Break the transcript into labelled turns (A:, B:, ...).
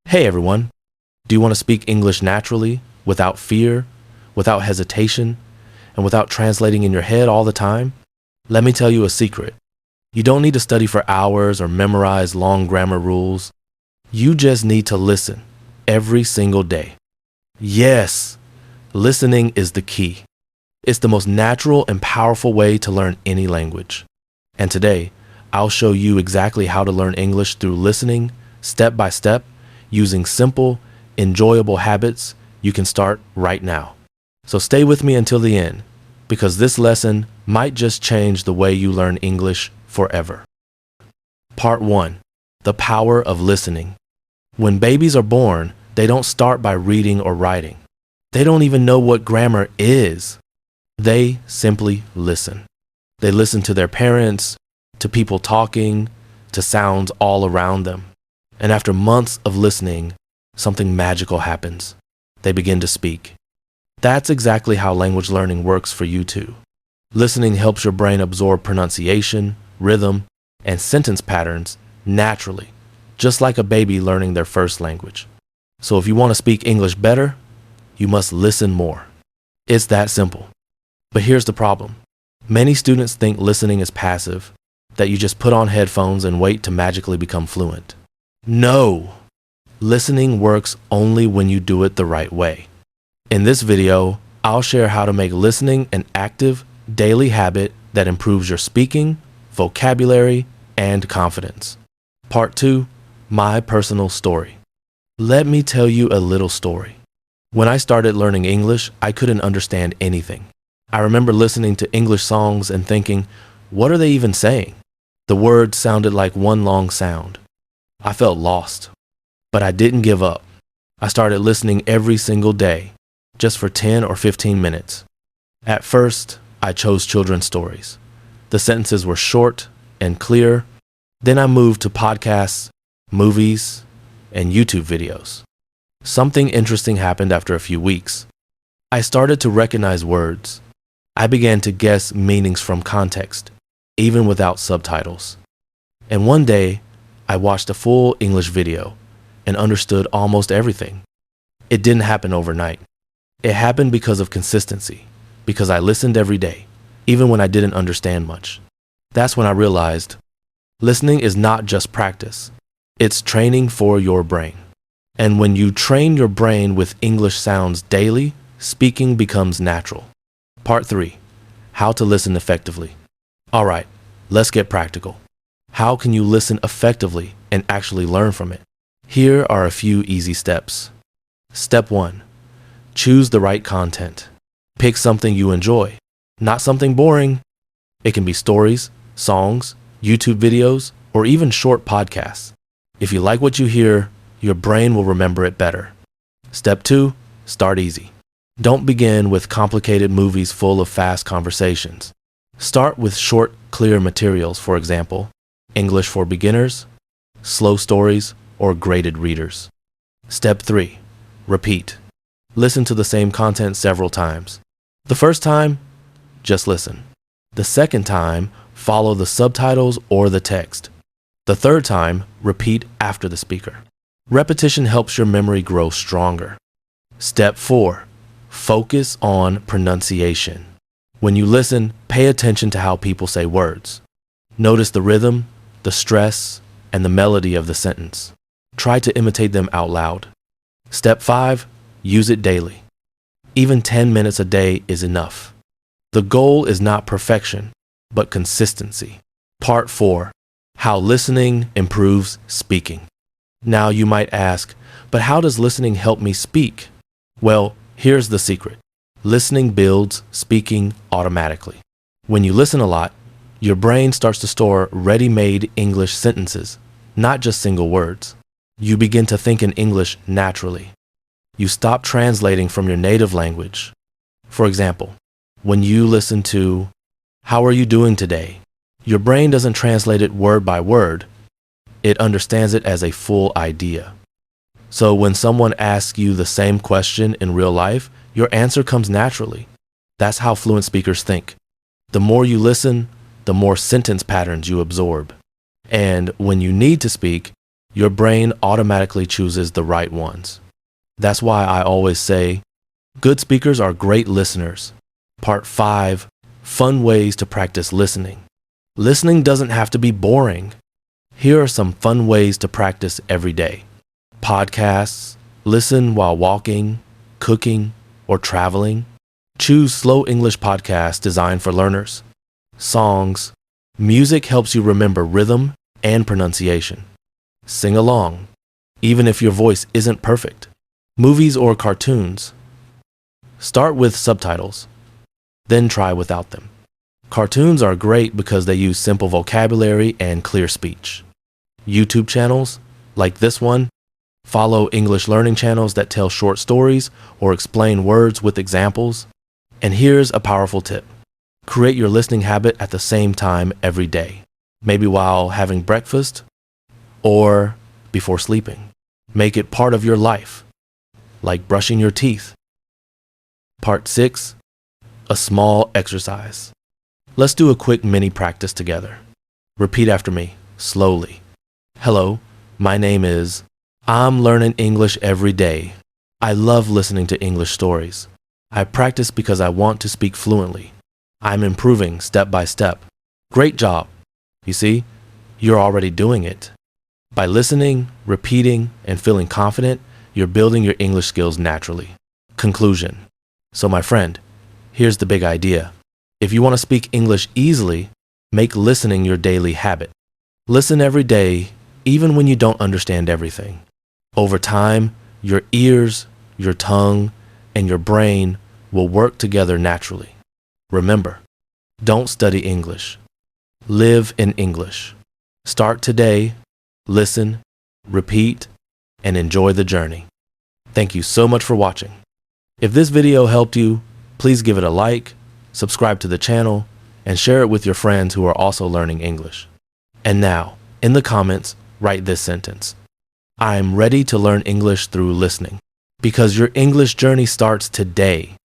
A: Hey everyone, do you want to speak English naturally, without fear, without hesitation, and without translating in your head all the time? Let me tell you a secret. You don't need to study for hours or memorize long grammar rules. You just need to listen every single day. Yes, listening is the key. It's the most natural and powerful way to learn any language. And today, I'll show you exactly how to learn English through listening, step by step, using simple, enjoyable habits you can start right now. So stay with me until the end, because this lesson might just change the way you learn English forever. Part 1. The power of listening. When babies are born, they don't start by reading or writing. They don't even know what grammar is. They simply listen. They listen to their parents, to people talking, to sounds all around them. And after months of listening, something magical happens. They begin to speak. That's exactly how language learning works for you too. Listening helps your brain absorb pronunciation, rhythm, and sentence patterns naturally, just like a baby learning their first language. So if you want to speak English better, you must listen more. It's that simple. But here's the problem. Many students think listening is passive, that you just put on headphones and wait to magically become fluent. No! Listening works only when you do it the right way. In this video, I'll share how to make listening an active, daily habit that improves your speaking, vocabulary, and confidence. Part 2. My personal story. Let me tell you a little story. When I started learning English, I couldn't understand anything. I remember listening to English songs and thinking, what are they even saying? The words sounded like one long sound. I felt lost, but I didn't give up. I started listening every single day, just for 10 or 15 minutes. At first, I chose children's stories. The sentences were short and clear. Then I moved to podcasts, movies, and YouTube videos. Something interesting happened after a few weeks. I started to recognize words. I began to guess meanings from context, even without subtitles. And one day, I watched a full English video and understood almost everything. It didn't happen overnight. It happened because of consistency, because I listened every day, even when I didn't understand much. That's when I realized listening is not just practice. It's training for your brain. And when you train your brain with English sounds daily, speaking becomes natural. Part 3. How to listen effectively. All right, let's get practical. How can you listen effectively and actually learn from it? Here are a few easy steps. Step 1. Choose the right content. Pick something you enjoy, not something boring. It can be stories, songs, YouTube videos, or even short podcasts. If you like what you hear, your brain will remember it better. Step 2. Start easy. Don't begin with complicated movies full of fast conversations. Start with short, clear materials, for example, English for beginners, slow stories, or graded readers. Step 3. Repeat. Listen to the same content several times. The first time, just listen. The second time, follow the subtitles or the text. The third time, repeat after the speaker. Repetition helps your memory grow stronger. Step 4. Focus on pronunciation. When you listen, pay attention to how people say words. Notice the rhythm, the stress, and the melody of the sentence. Try to imitate them out loud. Step 5. Use it daily. Even 10 minutes a day is enough. The goal is not perfection, but consistency. Part 4. How listening improves speaking. Now you might ask, but how does listening help me speak? Well, here's the secret. Listening builds speaking automatically. When you listen a lot, your brain starts to store ready-made English sentences, not just single words. You begin to think in English naturally. You stop translating from your native language. For example, when you listen to, "How are you doing today?" your brain doesn't translate it word by word. It understands it as a full idea. So when someone asks you the same question in real life, your answer comes naturally. That's how fluent speakers think. The more you listen, the more sentence patterns you absorb. And when you need to speak, your brain automatically chooses the right ones. That's why I always say, good speakers are great listeners. Part 5, fun ways to practice listening. Listening doesn't have to be boring. Here are some fun ways to practice every day. Podcasts, listen while walking, cooking, or traveling. Choose slow English podcasts designed for learners. Songs. Music helps you remember rhythm and pronunciation. Sing along, even if your voice isn't perfect. Movies or cartoons. Start with subtitles, then try without them. Cartoons are great because they use simple vocabulary and clear speech. YouTube channels, like this one, follow English learning channels that tell short stories or explain words with examples. And here's a powerful tip. Create your listening habit at the same time every day, maybe while having breakfast or before sleeping. Make it part of your life, like brushing your teeth. Part 6, a small exercise. Let's do a quick mini practice together. Repeat after me, slowly. Hello, my name is. I'm learning English every day. I love listening to English stories. I practice because I want to speak fluently. I'm improving step by step. Great job. You see, you're already doing it. By listening, repeating, and feeling confident, you're building your English skills naturally. Conclusion. So my friend, here's the big idea. If you want to speak English easily, make listening your daily habit. Listen every day, even when you don't understand everything. Over time, your ears, your tongue, and your brain will work together naturally. Remember, don't study English. Live in English. Start today, listen, repeat, and enjoy the journey. Thank you so much for watching. If this video helped you, please give it a like, subscribe to the channel, and share it with your friends who are also learning English. And now, in the comments, write this sentence. I am ready to learn English through listening. Because your English journey starts today.